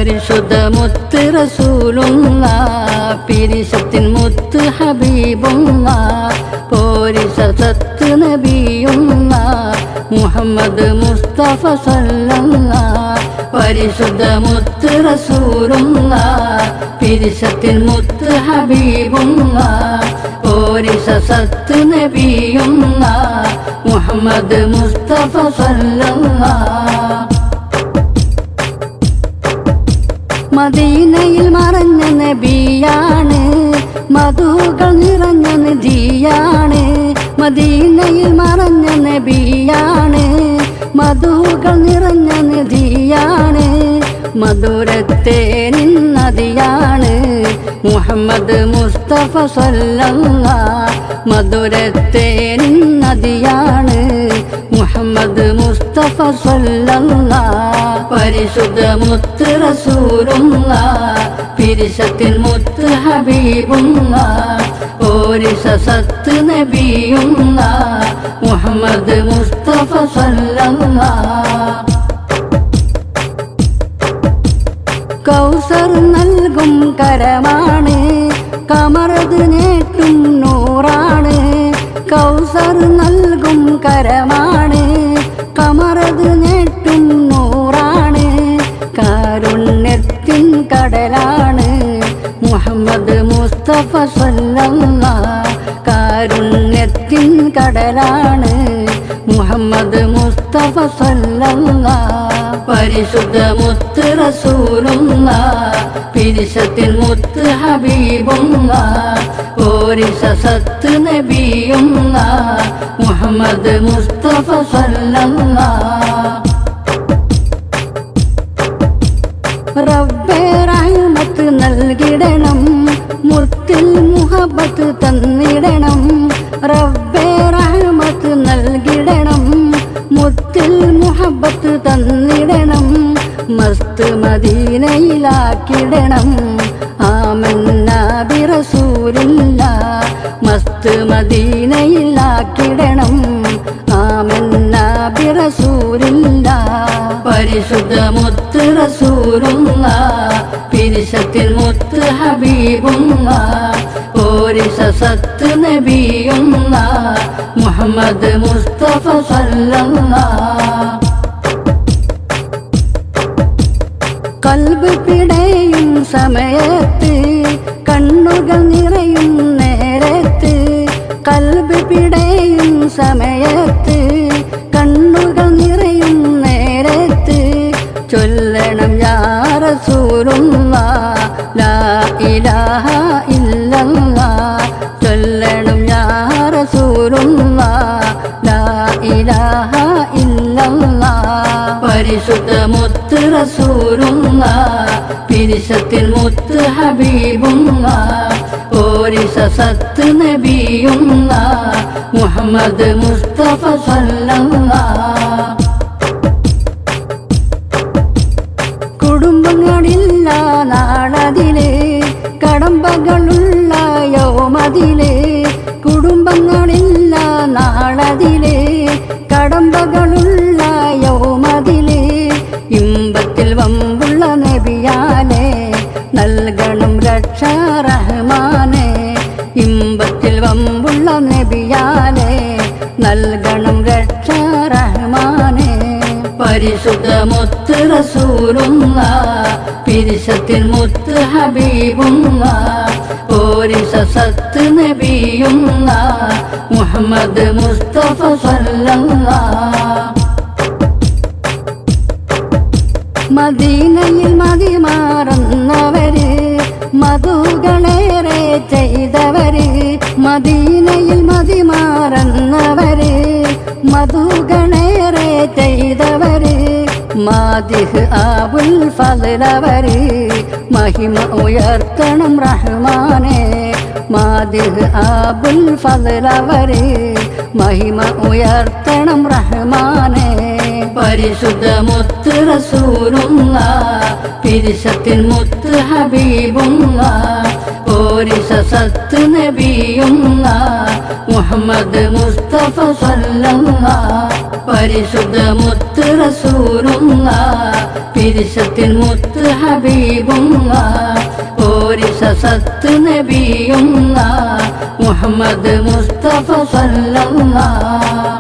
പരിശുദ്ധ മുത്ത് റസൂലുള്ള പിരിശത്തിൻ മുത്ത് ഹബീബുള്ള പോരിശ സത്ത് നബിയുള്ള മുഹമ്മദ് മുസ്തഫ സല്ലല്ലാഹ് പരിശുദ്ധ മുത്ത് റസൂലുള്ള പിരിശത്തിൻ മുത്ത് ഹബീബുള്ള പോരിശ സത്ത് നബിയുള്ള മുഹമ്മദ് മുസ്തഫ സല്ലല്ലാഹ് മദീനയിൽ മറഞ്ഞ നബിയാണ് മധുകൾ നിറഞ്ഞ നദിയാണ് മദീനയിൽ മറഞ്ഞ നബിയാണ് മധുകൾ നിറഞ്ഞ നദിയാണ് മധുരത്തേനിൻ നദിയാണ് മുഹമ്മദ് മുസ്തഫ സല്ലല്ലാഹ് മധുരത്തേനിൻ നദിയാണ് മുഹമ്മദ് മുസ്തഫ സല്ലല്ലാഹ് പരിശുദ്ധ മുത്ത് റസൂലുള്ള പിരിശത്തിൻ മുത്ത് ഹബീബുള്ള പോരിശ സത്ത് നബിയുള്ള മുഹമ്മദ് മുസ്തഫ സല്ലല്ലാഹ് കൗസർ നൽകും കരമാണ് കമറത് നേട്ടും നൂറാണ് കൗസർ നൽകും കരമാണ് കമറത് നേട്ടും നൂറാണ് കാരുണ്യത്തിൻ കടലാണ് മുഹമ്മദ് മുസ്തഫ സല്ലല്ലാഹ് കാരുണ്യത്തിൻ കടലാണ് മുഹമ്മദ് മുസ്തഫ സല്ലല്ലാഹ് പരിശുദ്ധ മുത്ത് റസൂലുള്ള പിരിശത്തിൻ മുത്ത് ഹബീബുള്ള പോരിശ സത്ത് നബിയുള്ള മുഹമ്മദ് മുസ്തഫ സല്ലല്ലാഹ് റബ്ബേ റഹ്മത്ത് നൽകിടണം മുത്തിൽ മുഹബത്ത് തന്നിടണം റബ്ബേ റഹ്മത്ത് നൽകിടണം മുത്തിൽ മുഹബത്ത് തന്നിടണം മസ്ത് മദീനയിലാക്കിടണം ആമന്നാ ബിറസൂലില്ലാഹ് മസ്ത് മദീനയിലാക്കിടണം ആമന്നാ ബിറസൂലില്ലാഹ് പരിശുദ്ധ മുത്ത് റസൂലുള്ള പിരിശത്തിൻ മുത്ത് ഹബീബുള്ള പോരിശ സത്ത് നബിയുള്ള മുഹമ്മദ് മുസ്തഫ സല്ലല്ലാഹ് കൽബ് പിടയും സമയത്ത് കണ്ണുകൾ നിറയും നേരത്ത് കൽബ് പിടയും സമയത്ത് കണ്ണുകൾ നിറയും നേരത്ത് ചൊല്ലണം യാ റസൂലുള്ളാഹ് ലാ ഇലാഹ ഇല്ലല്ലാഹ് ചൊല്ലണം യാ റസൂലുള്ളാഹ് ലാ ഇലാഹ ഇല്ലല്ലാഹ് പരിശുദ്ധ മുത്ത് റസൂലുള്ള പിരിശത്തിൻ മുത്ത് ഹബീബുള്ള പോരിശ സത്ത് നബിയുള്ള മുഹമ്മദ് മുസ്തഫ സല്ലല്ലാഹ് കുടുംബങ്ങളില്ല നാളതിലെ കടമ്പകളുള്ള യൗമതിലെ കുടുംബങ്ങളില്ല നാളതിലെ കടമ്പകളുള്ള യൗമതിലെ ഇമ്പത്തിൽ വമ്പുള്ള നബിയാലെ നൽകണം രക്ഷ റഹ്മാനെ ഇമ്പത്തിൽ വമ്പുള്ള നബിയാലെ നൽകണം രക്ഷ റഹ്മാനെ പരിശുദ്ധ മുത്ത് റസൂലുള്ള പിരിശത്തിൻ മുത്ത് ഹബീബുള്ള പോരിശ സത്ത് നബിയുള്ള മുഹമ്മദ് മുസ്തഫ സല്ലല്ലാഹ് മദീനയിൽ മതിമാറുന്നവര് മധുകളേറെ ചെയ്തവര് മദീനയിൽ മതിമാറുന്നവര് മധുകളേറെ ചെയ്തവര് മാദിഹ് അബുൽ ഫളവര് മഹിമ ഉയർത്തണം റഹ്മാനെ മാദിഹ് അബുൽ ഫളവര് മഹിമ ഉയർത്തണം റഹ്മാനെ പരിശുദ്ധ മുത്ത് റസൂലുള്ള പിരിശത്തിൻ മുത്ത് ഹബീബുള്ള ഓരിസ സത്ത് നബിയുള്ള മുഹമ്മദ് മുസ്തഫ സല്ലല്ലാഹ് പരിശുദ്ധ മുത്ത് റസൂലുള്ള പിരിശത്തിൻ മുത്ത് ഹബീബുള്ള ഓരിസ സത്ത് നബിയുള്ള മുഹമ്മദ് മുസ്തഫ സല്ലല്ലാഹ്